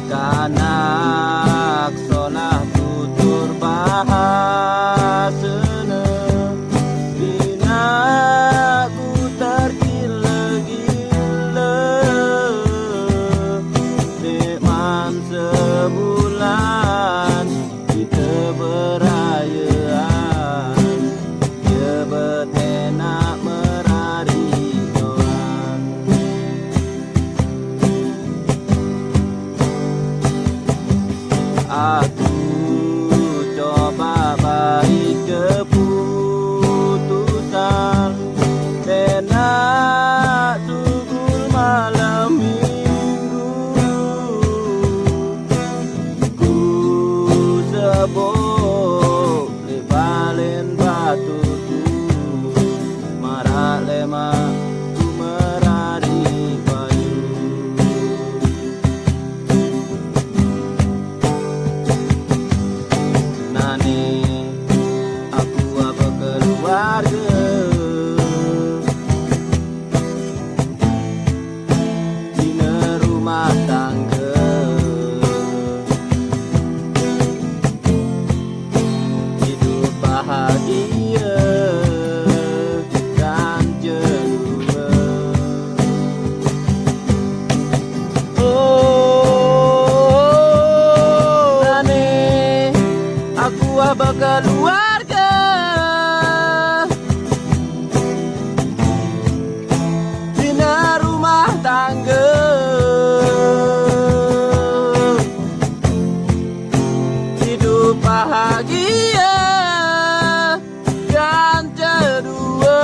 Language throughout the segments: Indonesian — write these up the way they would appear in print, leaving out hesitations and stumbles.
kanak solah tutur bahasana dina ku tergila-gila teman sebulan kita berayaan dia betena merari doan aku coba baik keputusan tena sugul malam minggu ku sebok le balen batuku marak lema ku merari bayu nane aku apa keluarga dina rumah tangga hidup bahagia dan jua oh nane aku apa keluarga dina rumah tangga hidup bahagia dan kedua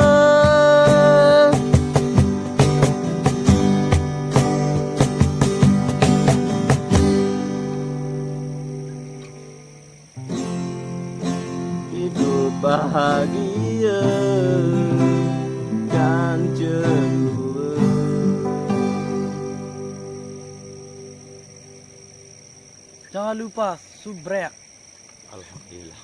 hidup bahagia dan kedua. Jangan lupa subrek. Alhamdulillah.